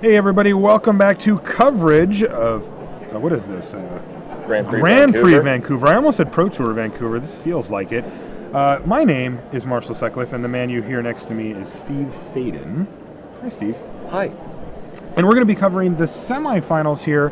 Hey everybody, welcome back to coverage of, what is this? Grand Prix Vancouver. I almost said Pro Tour Vancouver. This feels like it. My name is Marshall Sutcliffe, and the man you hear next to me is Steve Sadin. Hi, Steve. Hi. And we're going to be covering the semifinals here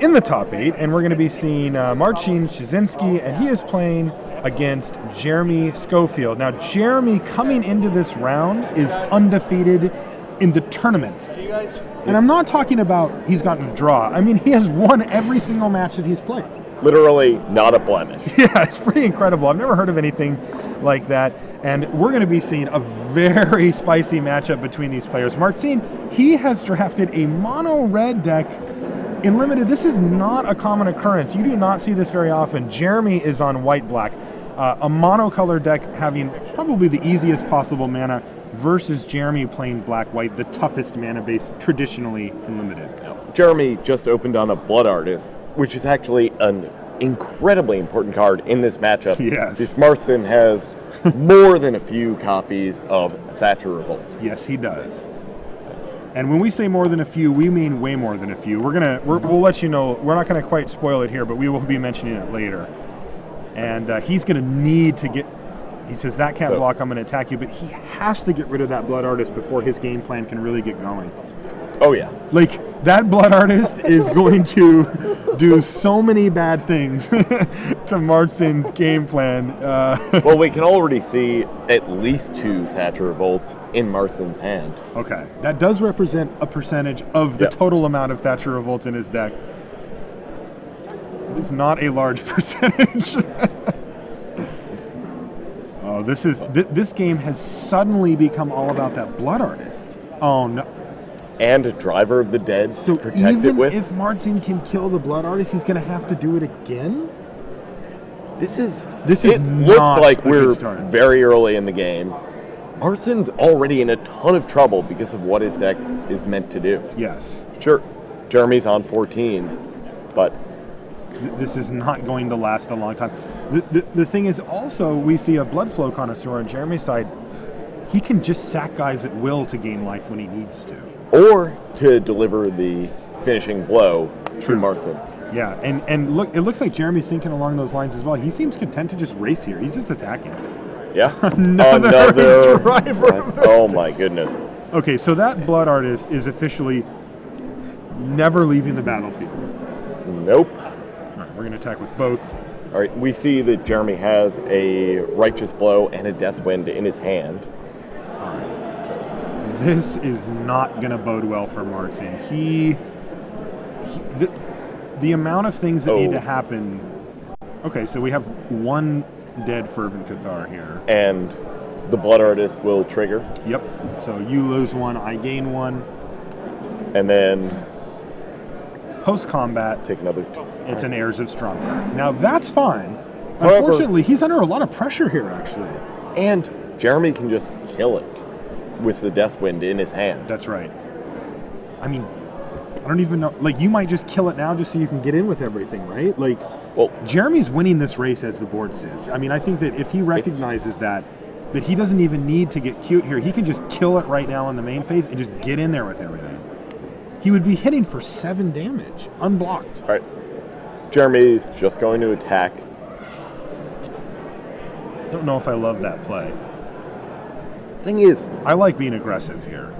in the top 8, and we're going to be seeing Marcin Sciesinski, and he is playing against Jeremy Schofield. Now, Jeremy, coming into this round, is undefeated in the tournament. And I'm not talking about he's gotten a draw. I mean, he has won every single match that he's played. Literally not a blemish. Yeah, it's pretty incredible. I've never heard of anything like that. And we're going to be seeing a very spicy matchup between these players. Marcin, he has drafted a mono red deck in limited. This is not a common occurrence. You do not see this very often. Jeremy is on white-black. A monocolored deck having probably the easiest possible mana versus Jeremy playing black-white, the toughest mana base traditionally in limited. Jeremy just opened on a Blood Artist, which is actually an incredibly important card in this matchup. Yes. This Marcin has more than a few copies of Thatcher Revolt. Yes, he does. And when we say more than a few, we mean way more than a few. We'll let you know. We're not gonna quite spoil it here, but we will be mentioning it later. And he's gonna need to get. He says that can't block. I'm gonna attack you, but he has to get rid of that Blood Artist before his game plan can really get going. Oh yeah. Like, that Blood Artist is going to do so many bad things to Marcin's game plan. Well, we can already see at least 2 Thatcher Revolts in Marcin's hand. Okay, that does represent a percentage of the total amount of Thatcher Revolts in his deck. It is not a large percentage. Oh, this game has suddenly become all about that Blood Artist. Oh no. And a Driver of the Dead So to protect even it with. if Marcin can kill the Blood Artist, he's going to have to do it again? This is It looks not like a we're good start. very early in the game. Marcin's already in a ton of trouble because of what his deck is meant to do. Yes. Sure, Jeremy's on 14, but This is not going to last a long time. The thing is also, we see a Bloodflow connoisseur on Jeremy's side. He can just sack guys at will to gain life when he needs to. or to deliver the finishing blow to Marcin. Yeah, and look, it looks like Jeremy's thinking along those lines as well. He seems content to just race here. He's just attacking. Yeah, Another driver. Oh my goodness. Okay, so that Blood Artist is officially never leaving the battlefield. Nope. All right, we're going to attack with both. All right, we see that Jeremy has a Righteous Blow and a Deathwind in his hand. All right. This is not going to bode well for Marcin. The amount of things that need to happen. Okay, so we have one dead Fervent Cathar here. And the Blood Artist will trigger. Yep. So you lose one, I gain one. And then post-combat, take another. It's an Heirs of Strong. Now that's fine. However, unfortunately, he's under a lot of pressure here, actually. And Jeremy can just kill it with the Deathwind in his hand. That's right. I mean, I don't even know. Like, you might just kill it now just so you can get in with everything, right? Like, well, Jeremy's winning this race as the board sits. I mean, I think that if he recognizes that he doesn't even need to get cute here. He can just kill it right now in the main phase and just get in there with everything. He would be hitting for 7 damage, unblocked. All right. Jeremy's just going to attack. Don't know if I love that play. Thing is, I like being aggressive here.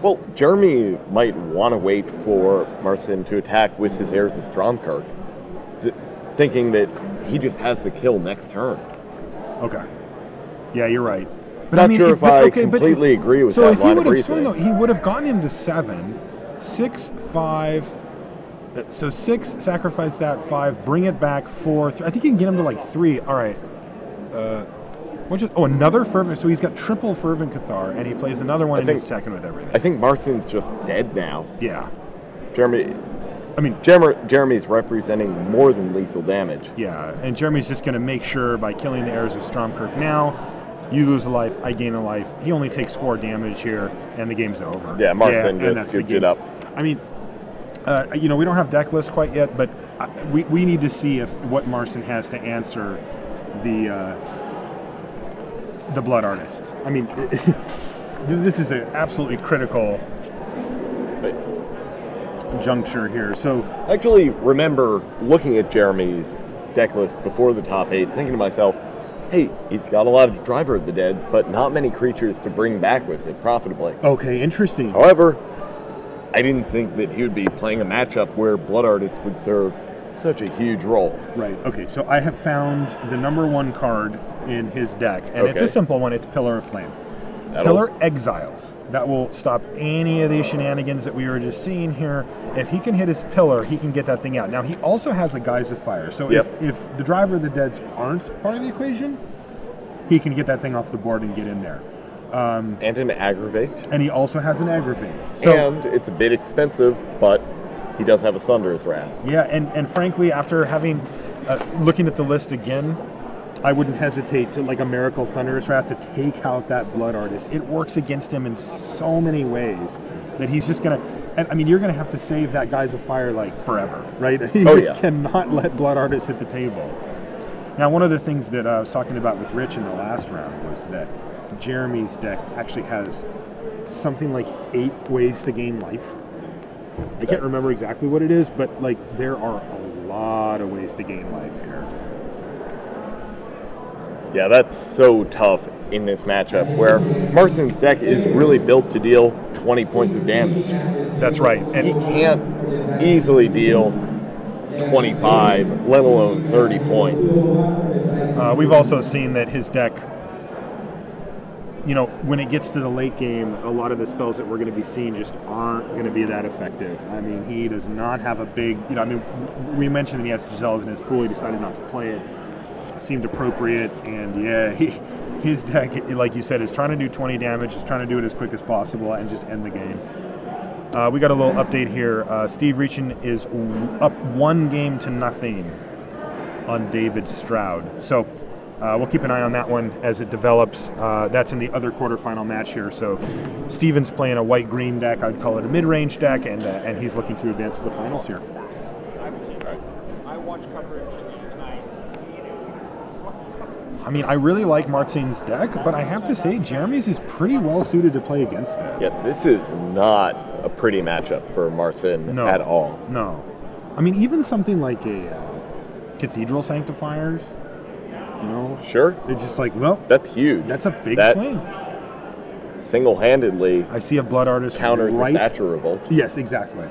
Well, Jeremy might want to wait for Marcin to attack with his Heirs of Stromkirk, thinking that he just has the kill next turn. Okay. Yeah, you're right. But Not I mean, sure if I completely agree with that line of reasoning. He would have gotten him to 7, 6, 5. So 6, sacrifice that 5, bring it back 4. I think you can get him to like 3. All right. Another Fervent. So he's got triple Fervent Cathar, and he plays another one and he's attacking with everything. I think Marcin's just dead now. Yeah. Jeremy's representing more than lethal damage. Yeah, and Jeremy's just going to make sure by killing the Heirs of Stromkirk now, you lose a life, I gain a life. He only takes 4 damage here, and the game's over. Yeah, Marcin just scooped it up. I mean, we don't have deck list quite yet, but we need to see what Marcin has to answer the Blood Artist. I mean, this is an absolutely critical juncture here. So I actually remember looking at Jeremy's deck list before the top 8, thinking to myself, hey, he's got a lot of Driver of the Deads, but not many creatures to bring back with it profitably. okay, interesting. However, I didn't think that he would be playing a matchup where Blood Artist would serve such a huge role. Right. Okay. So I have found the number 1 card in his deck, and it's a simple one. It's Pillar of Flame. Pillar exiles. That will stop any of these shenanigans that we were just seeing here. If he can hit his pillar, he can get that thing out. Now, he also has a Guise of Fire. So if the Driver of the Deads aren't part of the equation, he can get that thing off the board and get in there. And an Aggravate. And he also has an Aggravate. So, and it's a bit expensive, but he does have a Thunderous Wrath. Yeah, and frankly, after having looking at the list again, I wouldn't hesitate to, like a Miracle Thunderous Wrath, to take out that Blood Artist. It works against him in so many ways that he's just going to... And I mean, you're going to have to save that Guise of Fire, like, forever, right? You just cannot let Blood Artist hit the table. Now, one of the things that I was talking about with Rich in the last round was that Jeremy's deck actually has something like 8 ways to gain life. I can't remember exactly what it is, but, like, there are a lot of ways to gain life here. Yeah, that's so tough in this matchup, where Marcin's deck is really built to deal 20 points of damage. That's right. And he can't easily deal 25, let alone 30 points. We've also seen that his deck, you know, when it gets to the late game, a lot of the spells that we're going to be seeing just aren't going to be that effective. I mean, he does not have a big, you know, I mean, we mentioned that he has Giselle's in his pool. He decided not to play it. Seemed appropriate, and yeah, his deck, like you said, is trying to do 20 damage, is trying to do it as quick as possible and just end the game. We got a little update here. Steve Reachin is up 1-0 on David Stroud. So we'll keep an eye on that one as it develops. That's in the other quarterfinal match here. So Steven's playing a white-green deck. I'd call it a mid-range deck, and he's looking to advance to the finals here. I mean, I really like Marcin's deck, but I have to say Jeremy's is pretty well suited to play against it. Yeah, this is not a pretty matchup for Marcin at all. No. I mean, even something like a Cathedral Sanctifiers, you know? Sure. It's just like, well, that's huge. That's a big swing. Single-handedly, I see a Blood Artist counters right. the Satchel Revolt. Yes, exactly.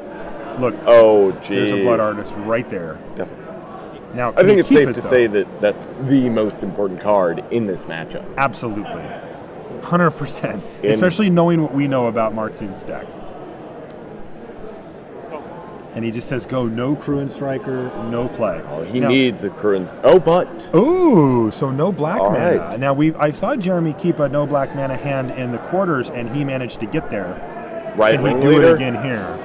Look. Oh, geez. There's a Blood Artist right there. Definitely. Now, I think it's safe to say that that's the most important card in this matchup. Absolutely. 100%. Especially knowing what we know about Marcin's deck. And he just says, go no Cruin Striker, no play. Oh, he needs a Cruin. Oh, but. Ooh, so no black mana. Right. Now, I saw Jeremy keep a no black mana hand in the quarters, and he managed to get there. Right, Can he do it again here?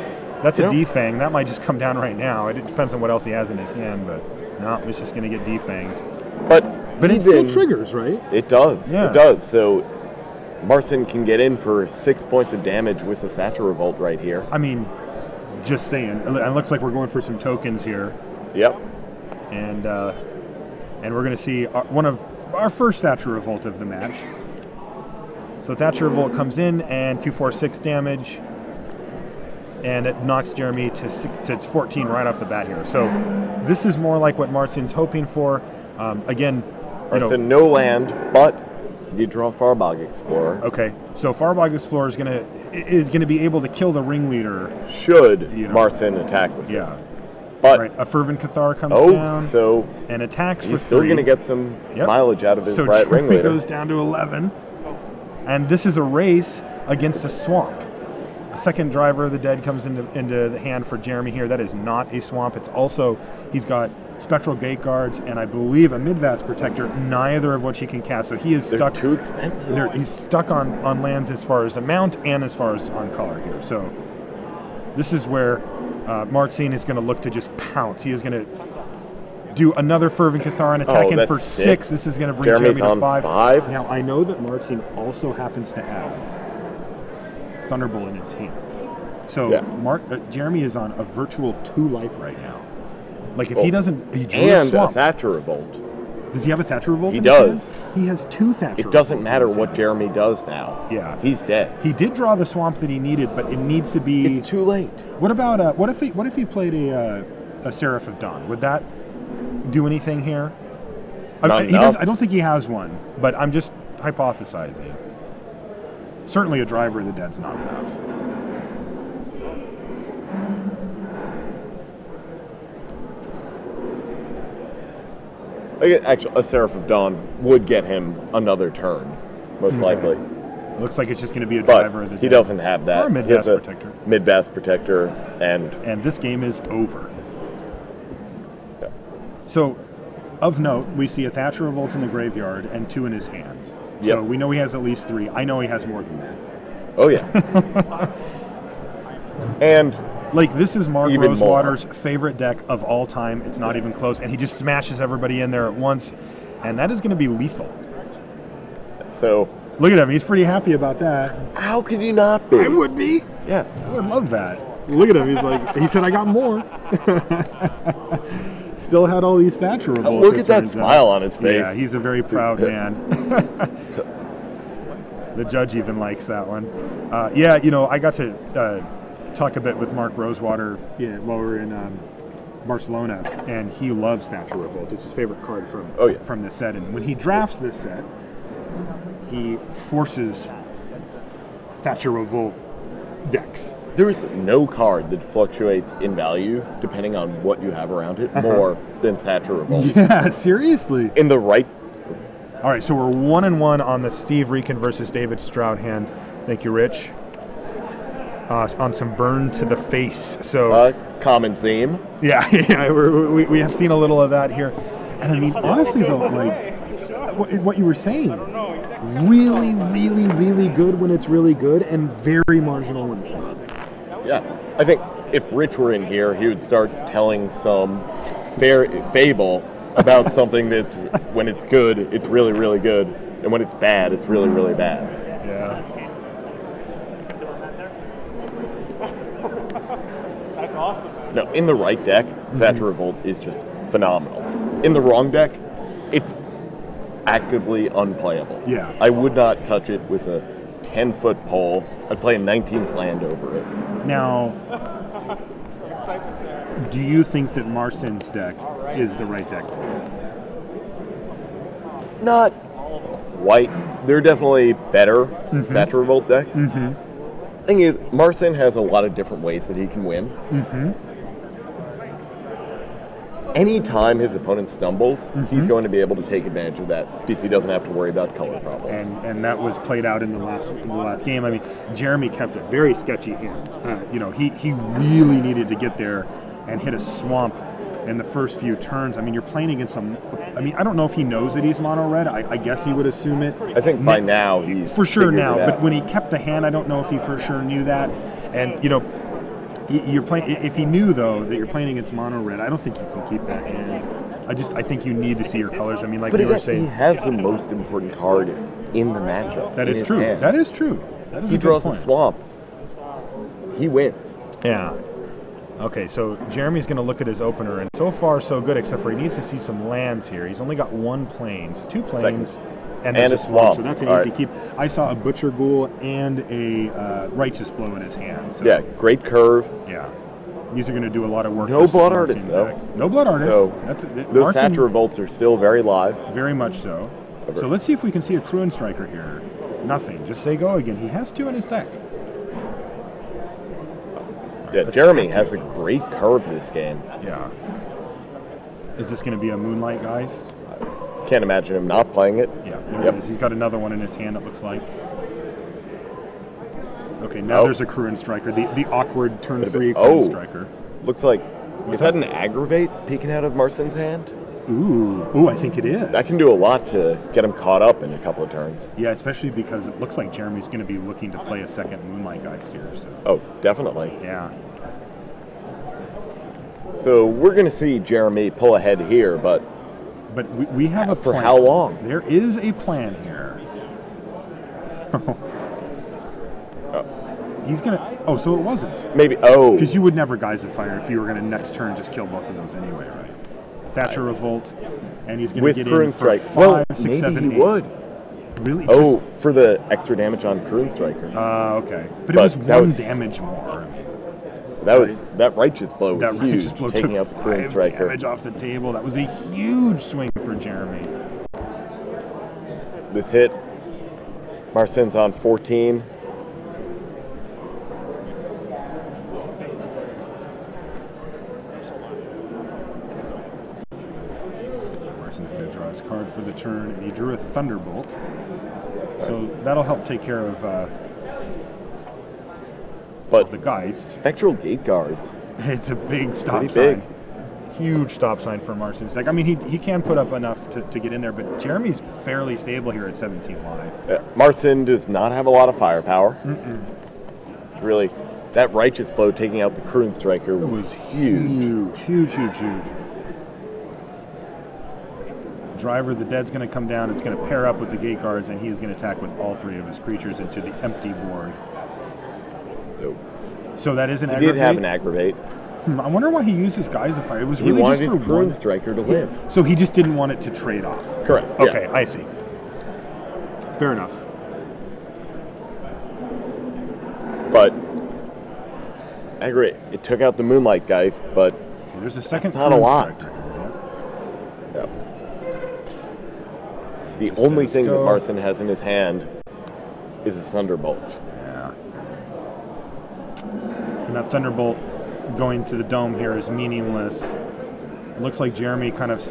That's a defang. That might just come down right now. It depends on what else he has in his hand, but no, it's just going to get defanged. But it still triggers, right? It does. Yeah. It does. So Marcin can get in for 6 points of damage with the Satchel Revolt right here. I mean, just saying. It looks like we're going for some tokens here. Yep. And we're going to see one of our first Thatcher Revolt of the match. So Thatcher Revolt comes in and 246 damage, and it knocks Jeremy to 14 right off the bat here. So this is more like what Marcin's hoping for. Again, Marcin, no land, but he did draw Farbog Explorer. Okay, so Farbog Explorer is gonna be able to kill the ringleader. Should Marcin attack with Yeah. it. But right, a Fervent Cathar comes down. So and attacks he's for 3. still going to get some mileage out of his right ringleader. So goes down to 11, and this is a race against a swamp. A second Driver of the Dead comes into the hand for Jeremy here. That is not a swamp. It's also, he's got Spectral Gate Guards and I believe a Midvast Protector, neither of which he can cast. So he is stuck. They're too expensive. He's stuck on lands as far as amount and as far as on color here. So this is where Marcin is going to look to just pounce. He is going to do another Fervent Cathar and attack in for 6. This is going to bring Jeremy's Jeremy to on 5. Now, I know that Marcin also happens to have Thunderbolt in his hand. So Jeremy is on a virtual 2 life right now. Like if he doesn't, he drew a swamp. a Thatcher Revolt. Does he have a Thatcher Revolt? He does. He has 2 Thatcher. It doesn't matter what Jeremy does now. Yeah. He's dead. He did draw the swamp that he needed, but it needs to be... It's too late. What about, what if he played a Seraph of Dawn? Would that do anything here? I don't think he has one, but I'm just hypothesizing. Certainly a Driver of the Dead's not enough. Actually, a Seraph of Dawn would get him another turn, most likely. It looks like it's just going to be a Driver of the Dead. He doesn't have that. Or a Mid-Vast Protector. Mid-Vast Protector, and this game is over. Yeah. So, of note, we see a Thatcher Revolt in the graveyard and 2 in his hand. Yep. So we know he has at least 3. I know he has more than that. Oh, yeah. And... like, this is Mark Rosewater's favorite deck of all time. It's not even close. And he just smashes everybody in there at once. And that is going to be lethal. So... look at him. He's pretty happy about that. How could you not be? I would be. Yeah. I would love that. Look at him. He's like, he said, I got more. Still had all these Thatcher Revolts. Look at that smile on his face. Yeah, he's a very proud man. The judge even likes that one. Yeah, you know, I got to talk a bit with Mark Rosewater while we were in Barcelona, and he loves Thatcher Revolt. It's his favorite card from this set. And when he drafts this set, he forces Thatcher Revolt decks. There is no card that fluctuates in value depending on what you have around it more than Thatcher Revolt. Yeah, seriously. In the right. All right, so we're 1-1 on the Steve Reekin versus David Stroud hand. Thank you, Rich. On some burn to the face. So common theme. Yeah, we have seen a little of that here. And I mean, honestly though, like what you were saying, really, really, really good when it's really good, and very marginal when it's not. Yeah, I think if Rich were in here, he would start telling some fable about something that's, when it's good, it's really, really good, and when it's bad, it's really, really bad. Yeah. That's awesome. No, in the right deck, Thatcher Revolt is just phenomenal. In the wrong deck, it's actively unplayable. Yeah. I would not touch it with a 10-foot pole. I'd play a 19th land over it. Now, do you think that Marcin's deck is the right deck for you? Not quite. There are definitely better Thatcher Revolt decks. Thing is, Marcin has a lot of different ways that he can win. Anytime his opponent stumbles, he's going to be able to take advantage of that because he doesn't have to worry about color problems. And that was played out in the last game. I mean, Jeremy kept a very sketchy hand. You know, he really needed to get there and hit a swamp in the first few turns. I mean, you're playing against some. I mean, I don't know if he knows that he's mono red. I guess he would assume it. I think by now he's for sure now. But when he kept the hand, I don't know if he for sure knew that. And you know, you're playing. If he knew though that you're playing against mono red, I don't think you can keep that hand. I think you need to see your colors. I mean, like you were saying, he has the most important card in the matchup. That is true. That is true. That is he draws a swamp. He wins. Yeah. Okay, so Jeremy's going to look at his opener, and so far so good, except for he needs to see some lands here. He's only got 1 plains, 2 plains, and a swamp. So that's an easy keep. I saw a Butcher Ghoul and a Righteous Blow in his hand. So. Yeah, great curve. Yeah. These are going to do a lot of work. No Blood Artist, though. No Blood Artist. So those Thatcher Revolts are still very live. Very much so. So let's see if we can see a Cruin Striker here. Nothing. Just say go again. He has 2 in his deck. Yeah, Jeremy has a great curve this game. Yeah. Is this going to be a Moonlight Geist? Can't imagine him not playing it. Yeah, there it is. He's got another one in his hand, it looks like. Okay, now there's a Cruin Striker, the awkward turn 3 Cruin Striker. Looks like, is that an Aggravate peeking out of Marcin's hand? Ooh, I think it is. That can do a lot to get him caught up in a couple of turns. Yeah, especially because it looks like Jeremy's going to be looking to play a second Moonlight Geist here. So. Oh, definitely. Yeah. So we're going to see Jeremy pull ahead here, but we have a plan. For how long? There is a plan here. He's going to... Oh, so it wasn't. Maybe... Because you would never Geist of Fire if you were going to next turn just kill both of those anyway, right? Thatcher Revolt, and he's going With to get Kruin in for Strike. 5, Well, 6, maybe 7, he 8. would. Really? Oh, for the extra damage on Kruin Striker. Okay. But it was that 1 was- damage more. That righteous blow was That huge, Righteous Blow taking took out the Kruin 5 Striker. damage off the table. That was a huge swing for Jeremy. This hit, Marcin's on 14. Marson's going to draw his card for the turn, and he drew a Thunderbolt. So that'll help take care of But the Geist. Spectral Gate Guards, It's a big stop pretty sign. big. Huge stop sign for Marston's deck. I mean, he can put up enough to get in there, but Jeremy's fairly stable here at 17 live. Marcin does not have a lot of firepower. Really, that righteous blow taking out the Kruin Striker It was was huge. huge. Driver, the Dead's going to come down. It's going to pair up with the Gate Guards, and he is going to attack with all 3 of his creatures into the empty board. Nope. So that is an He aggravate. did have an aggravate. I wonder why he used his Geysifier. It was He really wanted just his for Kruin 1. Striker to live. So he just didn't want it to trade off. Correct. Okay, yeah. I see. Fair enough. But I agree. It took out the Moonlight Geist, but There's a second. That's not a Kruin lot. Strike. yeah. The Just only says thing that go. Marcin has in his hand is a Thunderbolt. Yeah. And that Thunderbolt going to the dome here is meaningless. It looks like Jeremy kind of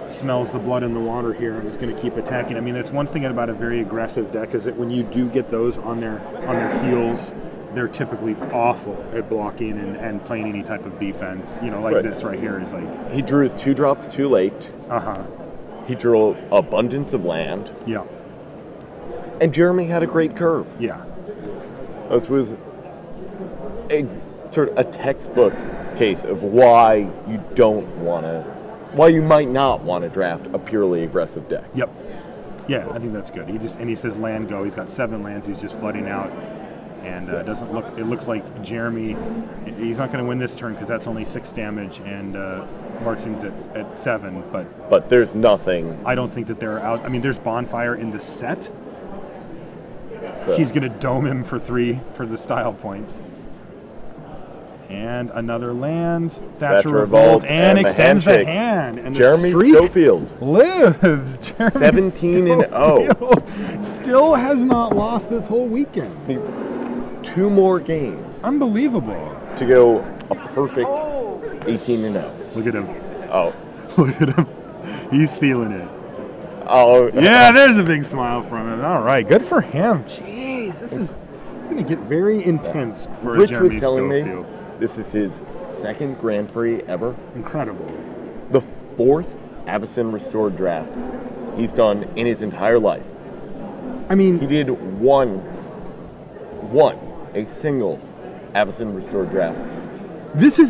smells the blood in the water here and is going to keep attacking. I mean, that's one thing about a very aggressive deck is that when you do get those on their heels, they're typically awful at blocking and playing any type of defense. You know, like Right. this right here is like, He drew his 2 drops too late. uh-huh. He drew abundance of land. Yeah. And Jeremy had a great curve. Yeah. This was a sort of a textbook case of why you might not want to draft a purely aggressive deck. Yep. Yeah, I think that's good. He says land go. He's got 7 lands. He's just flooding out, and it looks like Jeremy. He's not going to win this turn because that's only 6 damage, and Martin's at 7. But there's nothing. I don't think that they're out. I mean, there's Bonfire in the set. But He's going to dome him for 3 for the style points. And another land, Thatcher Revolt, and the extends the handshake. hand. And the Jeremy streak Schofield, lives. Jeremy 17-0. Schofield still has not lost this whole weekend. 2 more games Unbelievable. to go a perfect 18-0. Look at him. Oh, Look at him. He's feeling it. oh, Yeah, there's a big smile from him. All right, good for him. Jeez, it's going to get very intense for Rich Jeremy was telling Schofield. me this is his 2nd Grand Prix ever. Incredible. The 4th Avacyn Restored draft he's done in his entire life. I mean, He did a single Avacyn Restored draft. this is